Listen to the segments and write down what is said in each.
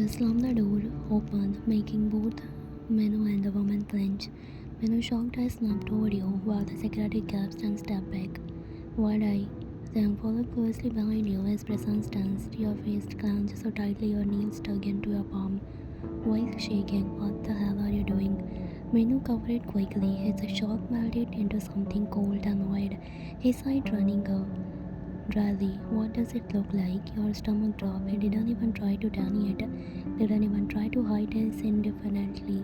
slammed the door open, making both Menu and the woman clench. Menu shocked I snapped toward you while the security gasped and stepped back. Wide eye. Taehyung followed closely behind you, his presence tensed, your face clenched so tightly your knees dug into your palm. Voice shaking, what the hell are you doing? Menu covered quickly, his shock melted into something cold and wide. His eyes running dryly. What does it look like? Your stomach dropped. He didn't even try to deny it. Didn't even try to hide his indifferently.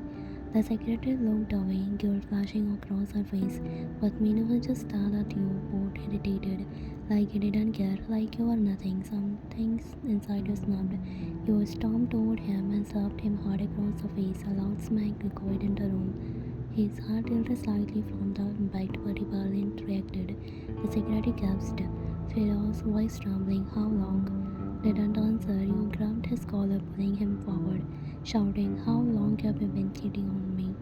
The secretary looked away, guilt flashing across her face. But Minu just stared at you, both irritated, like he didn't care, like you were nothing. Some things inside you snapped. You stormed toward him and slapped him hard across the face. A loud smack echoed in the room. His heart tilted slightly from the impact, but he barely reacted. The secretary gasped. Pharaoh's voice trembling. How long? Didn't answer. You grabbed his collar, pulling him forward, shouting, How long have you been cheating on me?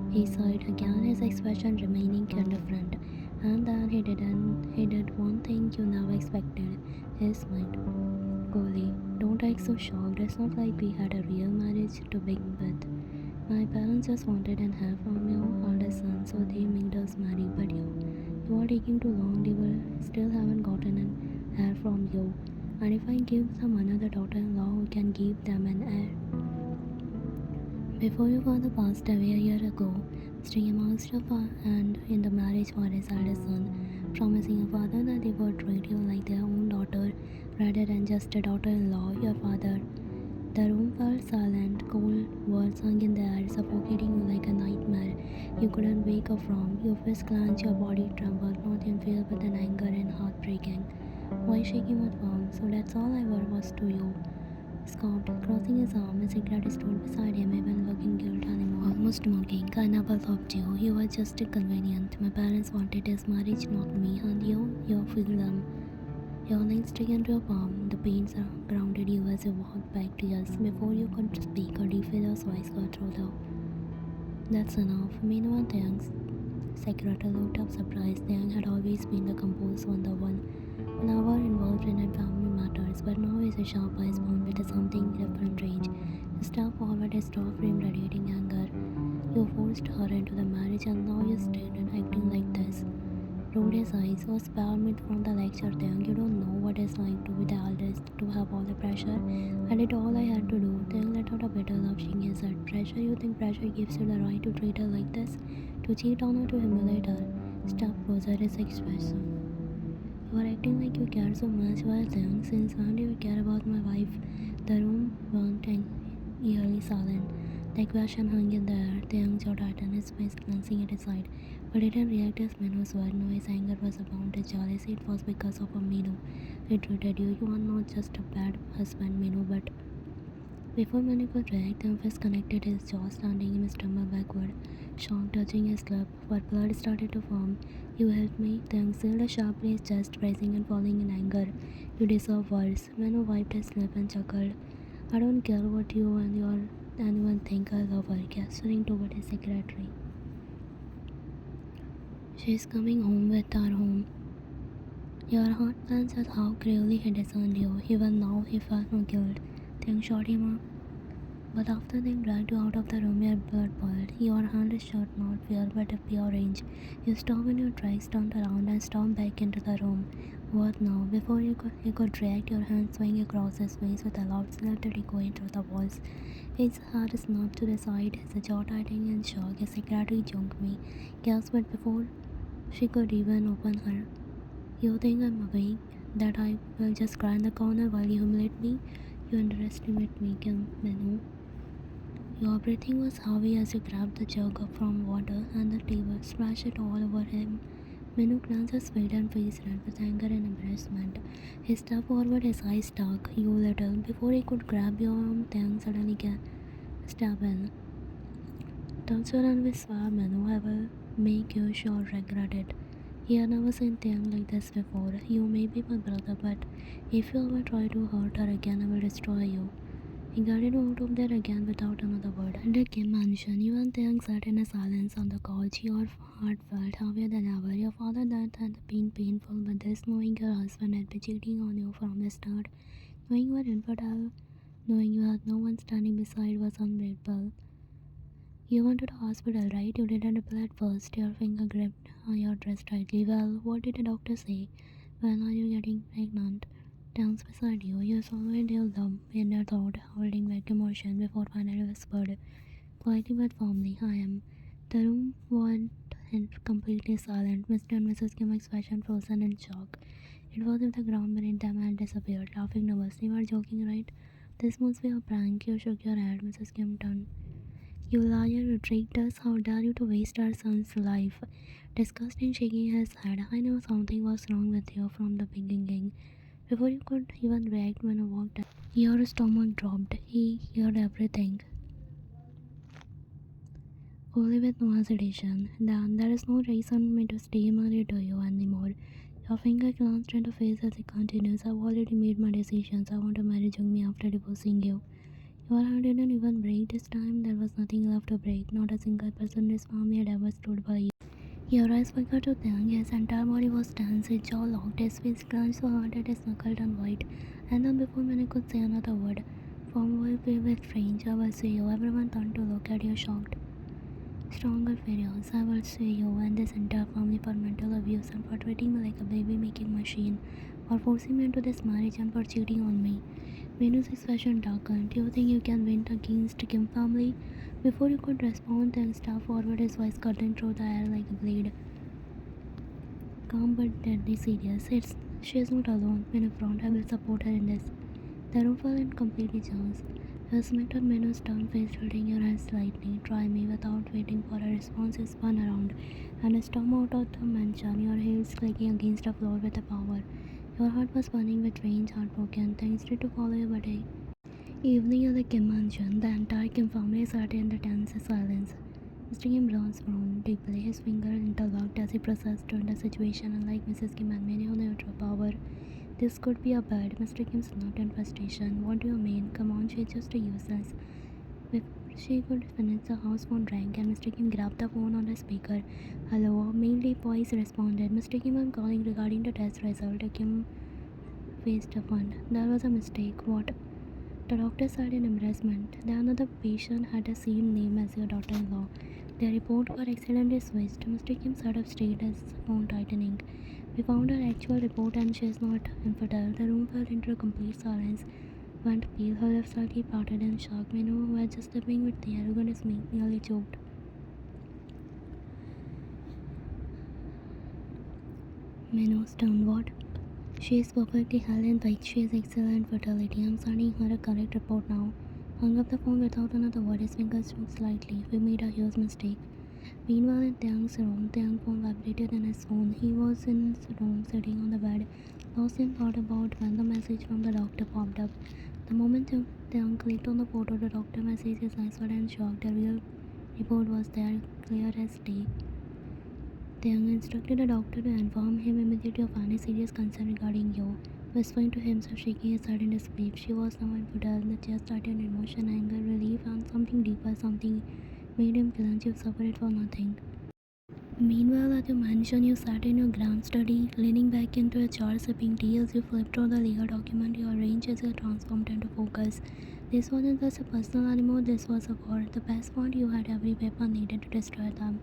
He sighed again, his expression remaining indifferent. And then he did one thing you never expected. He smiled. Golly, don't act so shocked. It's not like we had a real marriage to begin with. My parents just wanted an heir from your eldest son, so they made us marry. But you are taking too long. They will still haven't gotten an heir from you. And if I give them another daughter-in-law who can give them an heir. Before your father passed away a year ago, Stream asked her hand in the marriage for his eldest son, promising your father that they would treat you like their own daughter rather than just a daughter-in-law. Your father. The room felt silent, cold words hung in the air, suffocating you like a nightmare you couldn't wake up from. Your fist clenched, your body trembled, not in fear but in anger and heartbreaking. Voice shaking with warm, so that's all I was to you. Scoffed, crossing his arm as Secretary stood beside him, even looking guilty anymore. Almost mocking. I never loved you. You were just inconvenient. My parents wanted his marriage, not me, and you feel them. Your legs dug into your palm. The pain grounded you as you walked back to us. Before you could speak, a deep fearless voice got through the. That's enough. Meanwhile, thanks. Secretary looked up surprised. Taehyung had always been the composed one, the one never involved in family matters, but now his sharp eyes found with something different rage. He stepped forward, his jaw frame radiating anger. You forced her into the marriage, and now you stayed and acting like this. Rolled his eyes, was spared from the lecture thing. You don't know what it's like to be the eldest, to have all the pressure. I did all I had to do. Then let out a bitter laugh, shaking his head. Pressure? You think pressure gives you the right to treat her like this? To cheat on her, to humiliate her? Step closer, his expression. You are acting like you care so much. Well then, since when do you care about my wife? The room went eerily silent. The question hung in the air. The young jaw tightened, his face glancing at his side. But he didn't react as Minu's word. No, his anger was about his jealousy. It was because of a Minu. He treated you. You are not just a bad husband, Minu, but before Manu could react, the fist connected his jaw, slanting him stumble backward, shock touching his lip, but blood started to form. You helped me, the young sailor sharply, his chest rising and falling in anger. You deserve worse. Manu wiped his lip and chuckled. I don't care what you and your anyone think I love her, gesturing toward his secretary. She's coming home with our home. Your heart plans at how cruelly he disowned you. Even now he felt no guilt. Thing shot him up. But after they dragged you out of the room, your blood boiled. Your hand is shut, not fear, but a pure rage. You stopped in your tracks, turned around, and stormed back into the room. What now? Before you could react, your hand swung across his face with a loud slap that echoed through the walls. His head snapped to the side, his jaw tightening in shock. His secretary jumped me, gasped before she could even open her. You think I'm weak? That I will just cry in the corner while you humiliate me? You underestimate me, Kim Menu. Your breathing was heavy as you grabbed the jug up from water and the table, splashed it all over him. Menu glanced his face and face red with anger and embarrassment. He stepped forward, his eyes dark. You little. Before he could grab your arm, Tang suddenly stepped in. Touch her and whisper, Menu, I will make you sure regret it. He had never seen Tang like this before. You may be my brother, but if you ever try to hurt her again, I will destroy you. He guided her out of there again without another word. And the Kim mansion, you and Taehyung sat in a silence on the couch. Your heart felt heavier than ever. Your father died had been painful, but this knowing your husband had been cheating on you from the start, knowing you were infidel, Knowing you had no one standing beside was unbearable. You went to the hospital, right? You didn't reply at first. Your finger gripped your dress tightly. Well, what did the doctor say? When are you getting pregnant? Dance beside you. You swallowed your lump in your throat, holding back emotion before finally whispered, quietly but firmly, I am. The room went completely silent. Mr. and Mrs. Kim expression frozen in shock. It was as if the ground beneath them had disappeared, laughing nervously. You are joking, right? This must be a prank. You shook your head. Mrs. Kim turned. You liar, you tricked us. How dare you to waste our son's life? Disgusting, shaking his head. I knew something was wrong with you from the beginning. Before you could even react when I walked in, your stomach dropped. He heard everything. Fully with no hesitation. Then there is no reason for me to stay married to you anymore. Your finger glanced into face as he continues. I've already made my decisions. I want to marry Jungmi after divorcing you. Your heart didn't even break this time. There was nothing left to break. Not a single person in his family had ever stood by you. Your eyes forgot to think. His entire body was tense. His jaw locked. His face clenched so hard that his knuckle turned white. And then before Minnie could say another word, from will be with strange. I will see you. Everyone turned to look at you shocked. Stronger furious. I will sue you and this entire family for mental abuse and for treating me like a baby making machine, for forcing me into this marriage and for cheating on me. Venu's expression darkened. Do you think you can win against Kim family? Before you could respond, then stepped forward, his voice cutting through the air like a blade. Calm but deadly serious. She is not alone. Menu front. I will support her in this. The room fell in complete chaos. You smacked on Menu's stern face, tilting your head slightly. Try me. Without waiting for a response, you spun around and stormed out of the mansion, your heels clicking against the floor with a power. Your heart was burning with rage, heartbroken. Things tried to follow you, but evening at the Kim mansion, the entire Kim family sat in the tense silence. Mr. Kim Brown's frowned deeply, his fingers interlocked as he processed the situation. Unlike Mrs. Kim and many on the ultra power, this could be a bad. Mr. Kim snapped in frustration. What do you mean? Come on, she's just a useless. Before she could finish, the house phone rang and Mr. Kim grabbed the phone on the speaker. Hello, a male voice responded. Mr. Kim, I'm calling regarding the test result. Kim faced a fund. There was a mistake. What? The doctor said in embarrassment. The another patient had the same name as your daughter-in-law. The report got accidentally switched. Mr. Kim sat up straight, his phone tightening. We found her actual report and she is not infidel. The room fell into a complete silence. Went pale, her lips slightly parted in shock. Menu, who was just stepping with the arrogant smile, nearly choked. Menu's turned. What? She is perfectly healthy. She is excellent fertility. I'm sending her a correct report now. Hung up the phone without another word. His fingers shook slightly. We made a huge mistake. Meanwhile, in Taehyung's room, Taehyung's phone vibrated in his phone. He was in his room, sitting on the bed, lost in thought about when the message from the doctor popped up. The moment Taehyung clicked on the photo, the doctor message, his eyes were in shock. The real report was there, clear as day. Taehyung instructed the doctor to inform him immediately of any serious concern regarding you, whispering to himself, shaking his head in disbelief. She was now infidel. The chest tightened in emotion, anger, relief, and something deeper, something made him clench. You suffered for nothing. Meanwhile, at your mansion, you sat in your grand study, leaning back into a chair, sipping tea as you flipped through the legal document. Your range as you transformed into focus. This wasn't just a personal anymore, this was a war. The best part, you had every weapon needed to destroy them.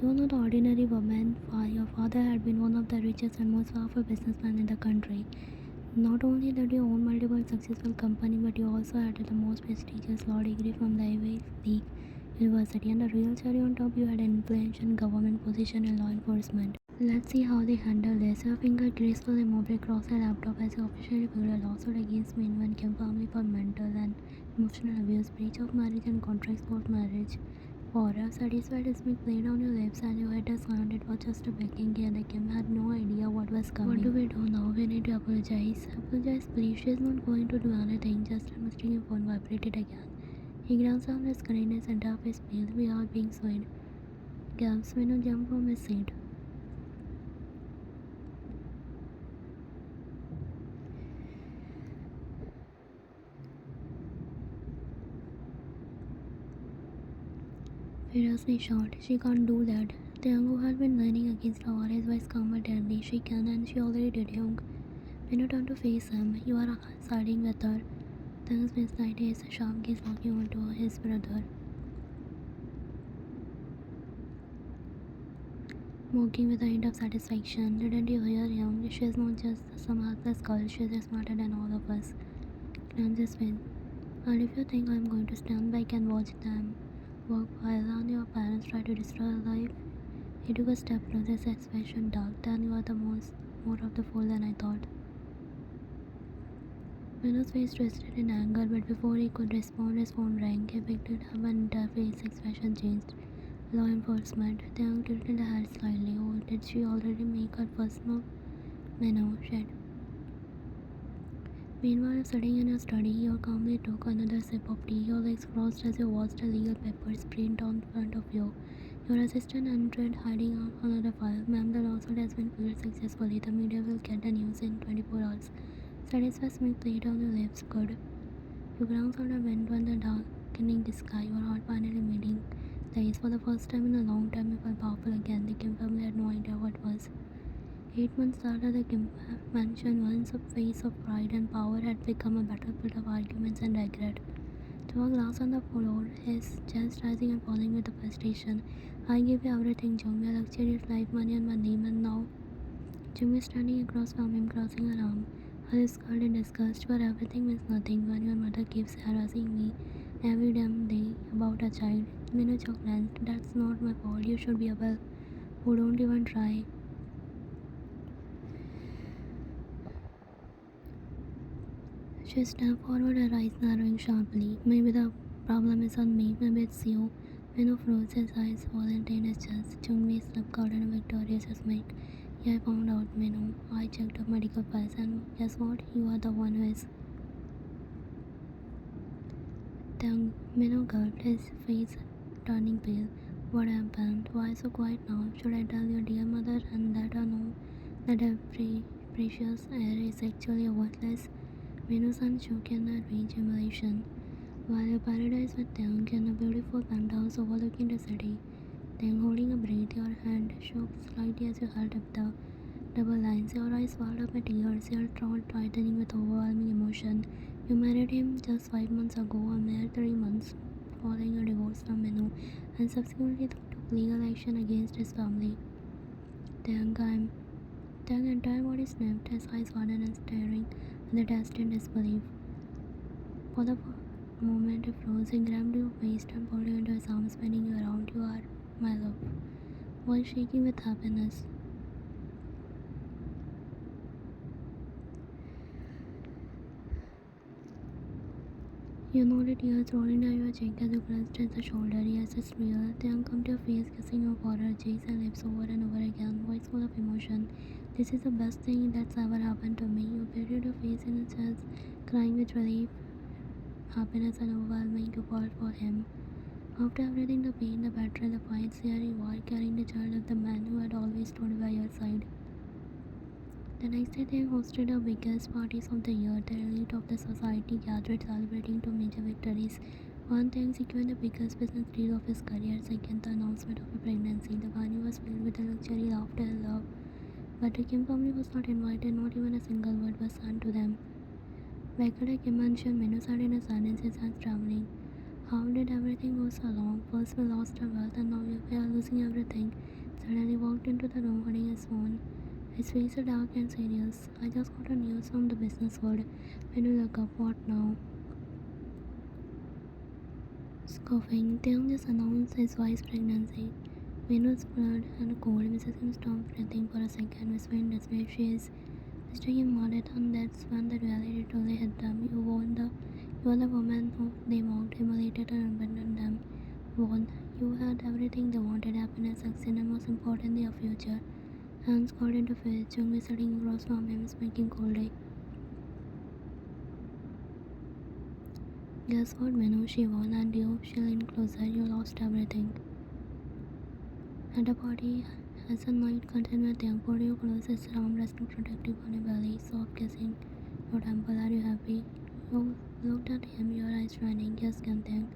You were not ordinary woman. Your father had been one of the richest and most powerful businessmen in the country. Not only did you own multiple successful companies, but you also had the most prestigious law degree from the Ivy League University, and the real cherry on top, you had an influential government position in law enforcement. Let's see how they handle this. Your finger gracefully moved across her laptop as you officially filed a lawsuit against Min and Kim family for mental and emotional abuse, breach of marriage, and contract forced marriage. For a satisfied smile played on your lips and you hit a sound. It was just a blinking and the Kim had no idea what was coming. What do we do now? We need to apologize. Apologize, please. She is not going to do anything. Just a mistake. Your phone vibrated again. He glanced down the screen and sent off his pale. We are being swayed. Gasps. Minu jumped from his seat. Furiously shot. She can't do that. Taehyung, who had been leaning against the wall, his voice calm but deadly. She can, and she already did. Minu turned to face him. You are siding with her. Taehyung's face lighted, his sharp gaze locking onto his brother. Mocking with a hint of satisfaction. Didn't you hear, Young? She is not just some heartless girl, she is smarter than all of us. Clams his face. And if you think I'm going to stand back and watch them work while your parents try to destroy her life, he took a step closer, his expression dark. Then you are the more of the fool than I thought. Mino's face twisted in anger, but before he could respond, his phone rang. He picked it up and his expression changed. Law enforcement. Taehyung tilted the head slightly. Oh, did she already make her first move? Mino said. Meanwhile, sitting in your study, you calmly took another sip of tea, your legs crossed as you watched the legal papers print on front of you. Your assistant entered, hiding another file. Ma'am, the lawsuit has been filed successfully. The media will get the news in 24 hours. Satisfied smile played on your lips. Good. You glanced out the window and the darkening the sky. Your heart finally meeting the ace. For the first time in a long time, you felt powerful again. The Kim family had no idea what was. 8 months later, the Kim mansion, once a place of pride and power, had become a battlefield of arguments and regret. Threw a glass on the floor, his chest rising and falling with the frustration. I gave you everything, Jung. A luxurious life, money and my name, and now Jung is standing across from him, crossing her arm. Her lips curled in disgust, but everything means nothing when your mother keeps harassing me every damn day about a child. Minu glanced. That's not my fault. You should be able. Who don't even try. She stepped forward, her eyes narrowing sharply. Maybe the problem is on me. Maybe it's you. Minu froze, his eyes violent in his chest. Jungmi slipped out in a victorious smile. Yeah, I found out, Minu. I checked up medical files, and guess what? You are the one who is. Then Minu gulped, his face turning pale. What happened? Why so quiet now? Should I tell your dear mother and let her know that her precious heir is actually worthless? Minu's hand shook in a rage emulation. While your paradise with Taehyung in a beautiful penthouse overlooking the city, then holding a breath, your hand shook slightly as you held up the double lines. Your eyes welled up with tears, your throat tightening with overwhelming emotion. You married him just 5 months ago, a mere 3 months following your divorce from Minu, and subsequently took legal action against his family. Taehyung entire body snapped, his eyes widened and staring at the test in disbelief. For the moment he froze, he grabbed your waist and pulled you into his arms, spinning you around. You are my love, voice shaking with happiness. You nodded, tears rolling down your cheek as you clutched his shoulder. Yes, it's real. Taehyung come to your face, kissing your forehead, cheeks and lips over and over again, voice full of emotion. This is the best thing that's ever happened to me. You buried your face in his chest, crying with relief, happiness and overwhelming. You fought for him. After everything, the pain, the betrayal, the fights, here you are, carrying the child of the man who had always stood by your side. The next day, they hosted the biggest parties of the year. The elite of the society gathered, celebrating two major victories. One, Taehyung secured the biggest business deal of his career. Second, the announcement of a pregnancy. The venue was filled with the luxury, laughter, and love. But the Kim family was not invited. Not even a single word was sent to them. Back at the Kim mansion, Minu sat in a silence, his hands trembling. How did everything go so wrong? First we lost our wealth, and now we are losing everything. Suddenly walked into the room holding his phone. His face is dark and serious. I just got a news from the business world. When you look up, what now? Scoffing, Taehyung just announced his wife's pregnancy. Minu's blood and cold. Mrs. Kim stopped breathing for a second, whispering desperate she is. Mr. Kim nodded, and that's when the reality truly hit them. You are the woman who they mocked, humiliated, and abandoned them. Won. You had everything they wanted: happiness, success, and most importantly, a future. Hands got into face. Jung was sitting across from him, smoking coldly. Guess what, Minu? She won, and you, she leaned closer. You lost everything. At the party, as the night continued, Taehyung pulled you close, his arm resting protective on your belly, soft kissing your temple. Are you happy? You looked at him, your eyes shining. Yes, Kim, Taehyung.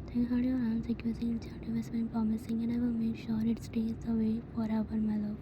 Taehyung held your hands, accusing, gently whispering, promising, and I will make sure it stays the way forever, my love.